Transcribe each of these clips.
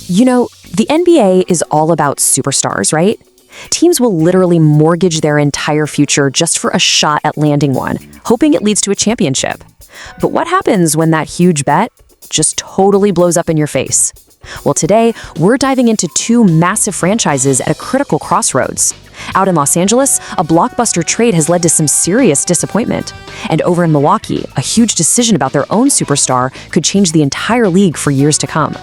The NBA is all about superstars, right? Teams will literally mortgage their entire future just for a shot at landing one, hoping it leads to a championship. But what happens when that huge bet just totally blows up in your face? Well, today, we're diving into two massive franchises at a critical crossroads. Out in Los Angeles, a blockbuster trade has led to some serious disappointment. And over in Milwaukee, a huge decision about their own superstar could change the entire league for years to come.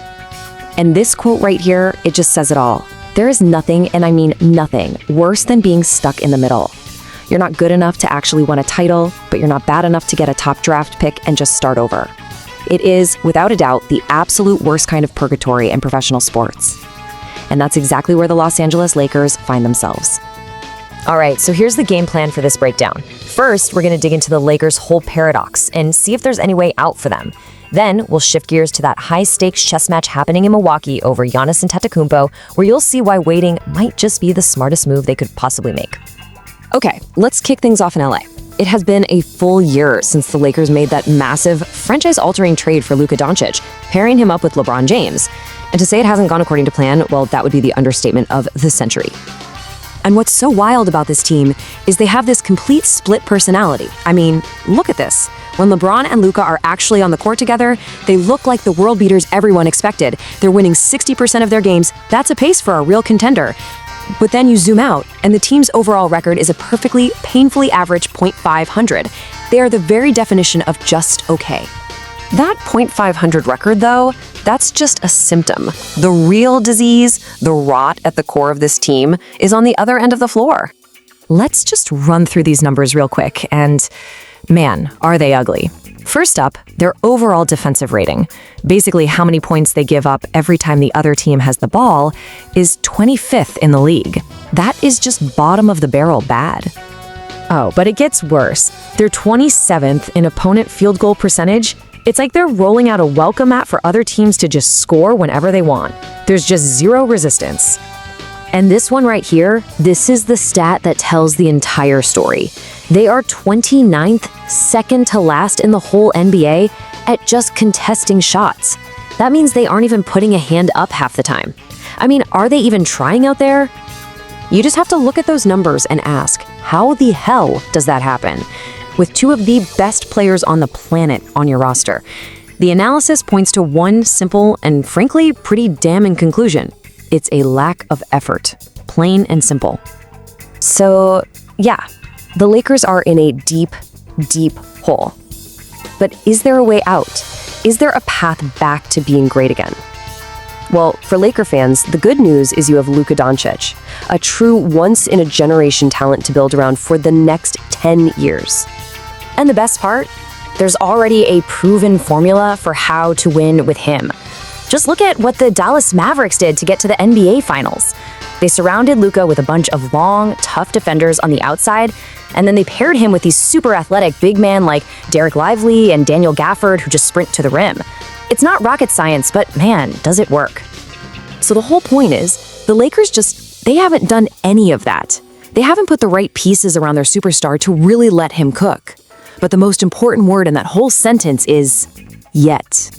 And this quote right here, it just says it all. There is nothing, and I mean nothing, worse than being stuck in the middle. You're not good enough to actually win a title, but you're not bad enough to get a top draft pick and just start over. It is, without a doubt, the absolute worst kind of purgatory in professional sports. And that's exactly where the Los Angeles Lakers find themselves. All right, so here's the game plan for this breakdown. First, we're going to dig into the Lakers' whole paradox and see if there's any way out for them. Then, we'll shift gears to that high-stakes chess match happening in Milwaukee over Giannis Antetokounmpo, where you'll see why waiting might just be the smartest move they could possibly make. Okay, let's kick things off in LA. It has been a full year since the Lakers made that massive, franchise-altering trade for Luka Dončić, pairing him up with LeBron James. And to say it hasn't gone according to plan, well, that would be the understatement of the century. And what's so wild about this team is they have this complete split personality. I mean, look at this. When LeBron and Luka are actually on the court together, they look like the world beaters everyone expected. They're winning 60% of their games. That's a pace for a real contender. But then you zoom out, and the team's overall record is a perfectly, painfully average .500. They are the very definition of just okay. That .500 record, though, that's just a symptom. The real disease, the rot at the core of this team, is on the other end of the floor. Let's just run through these numbers real quick, and man, are they ugly. First up, their overall defensive rating, basically how many points they give up every time the other team has the ball, is 25th in the league. That is just bottom of the barrel bad. Oh, but it gets worse. They're 27th in opponent field goal percentage. It's like they're rolling out a welcome mat for other teams to just score whenever they want. There's just zero resistance. And this one right here, this is the stat that tells the entire story. They are 29th, second to last in the whole NBA at just contesting shots. That means they aren't even putting a hand up half the time. I mean, are they even trying out there? You just have to look at those numbers and ask, how the hell does that happen? With two of the best players on the planet on your roster. The analysis points to one simple and frankly pretty damning conclusion. It's a lack of effort, plain and simple. So, yeah, the Lakers are in a deep, deep hole. But is there a way out? Is there a path back to being great again? Well, for Laker fans, the good news is you have Luka Dončić, a true once-in-a-generation talent to build around for the next 10 years. And the best part? There's already a proven formula for how to win with him. Just look at what the Dallas Mavericks did to get to the NBA Finals. They surrounded Luka with a bunch of long, tough defenders on the outside, and then they paired him with these super athletic big men like Derek Lively and Daniel Gafford who just sprint to the rim. It's not rocket science, but man, does it work. So the whole point is, the Lakers they haven't done any of that. They haven't put the right pieces around their superstar to really let him cook. But the most important word in that whole sentence is yet.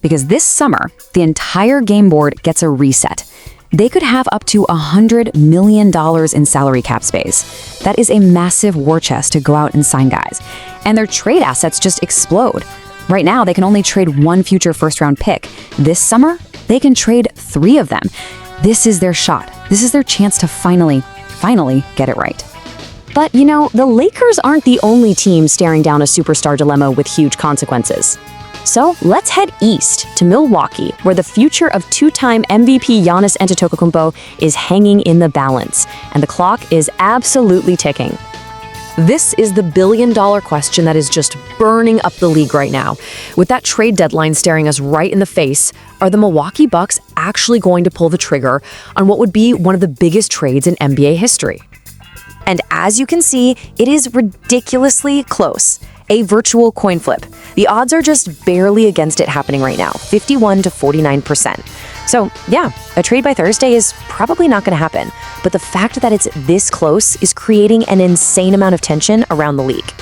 Because this summer, the entire game board gets a reset. They could have up to $100 million in salary cap space. That is a massive war chest to go out and sign guys. And their trade assets just explode. Right now, they can only trade one future first-round pick. This summer, they can trade 3 of them. This is their shot. This is their chance to finally get it right. But, the Lakers aren't the only team staring down a superstar dilemma with huge consequences. So let's head east to Milwaukee, where the future of 2-time MVP Giannis Antetokounmpo is hanging in the balance, and the clock is absolutely ticking. This is the billion-dollar question that is just burning up the league right now. With that trade deadline staring us right in the face, are the Milwaukee Bucks actually going to pull the trigger on what would be one of the biggest trades in NBA history? And as you can see, it is ridiculously close. A virtual coin flip. The odds are just barely against it happening right now, 51 to 49%. So yeah, a trade by Thursday is probably not going to happen, but the fact that it's this close is creating an insane amount of tension around the league.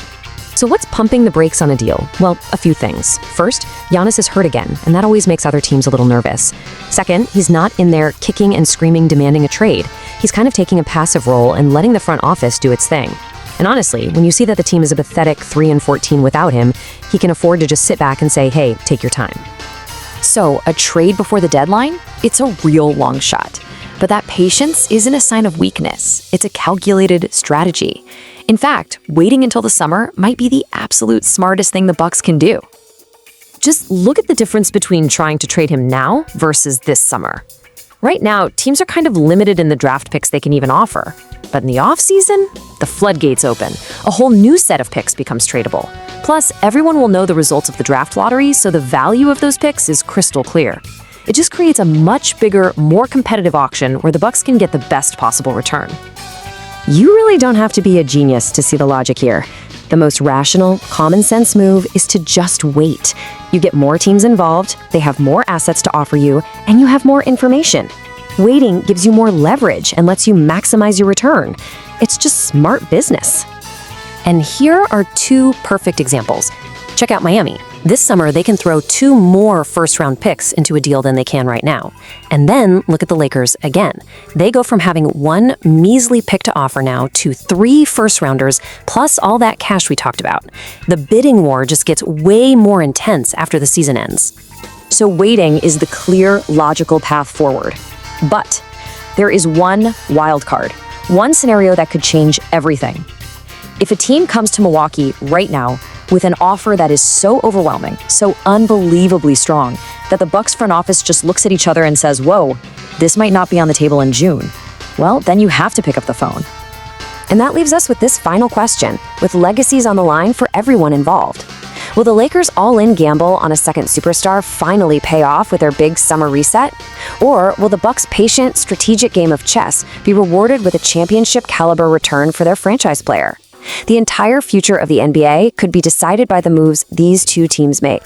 So what's pumping the brakes on a deal? Well, a few things. First, Giannis is hurt again, and that always makes other teams a little nervous. Second, he's not in there kicking and screaming demanding a trade. He's kind of taking a passive role and letting the front office do its thing. And honestly, when you see that the team is a pathetic 3-14 without him, he can afford to just sit back and say, hey, take your time. So, a trade before the deadline? It's a real long shot. But that patience isn't a sign of weakness. It's a calculated strategy. In fact, waiting until the summer might be the absolute smartest thing the Bucks can do. Just look at the difference between trying to trade him now versus this summer. Right now, teams are kind of limited in the draft picks they can even offer. But in the offseason, the floodgates open. A whole new set of picks becomes tradable. Plus, everyone will know the results of the draft lottery, so the value of those picks is crystal clear. It just creates a much bigger, more competitive auction where the Bucks can get the best possible return. You really don't have to be a genius to see the logic here. The most rational, common sense move is to just wait. You get more teams involved, they have more assets to offer you, and you have more information. Waiting gives you more leverage and lets you maximize your return. It's just smart business. And here are two perfect examples. Check out Miami. This summer, they can throw 2 more first-round picks into a deal than they can right now. And then look at the Lakers again. They go from having 1 measly pick to offer now to 3 first-rounders, plus all that cash we talked about. The bidding war just gets way more intense after the season ends. So waiting is the clear, logical path forward. But there is one wild card, one scenario that could change everything. If a team comes to Milwaukee right now with an offer that is so overwhelming, so unbelievably strong, that the Bucks front office just looks at each other and says, whoa, this might not be on the table in June, well, then you have to pick up the phone. And that leaves us with this final question, with legacies on the line for everyone involved. Will the Lakers' all-in gamble on a second superstar finally pay off with their big summer reset? Or will the Bucks' patient, strategic game of chess be rewarded with a championship-caliber return for their franchise player? The entire future of the NBA could be decided by the moves these two teams make.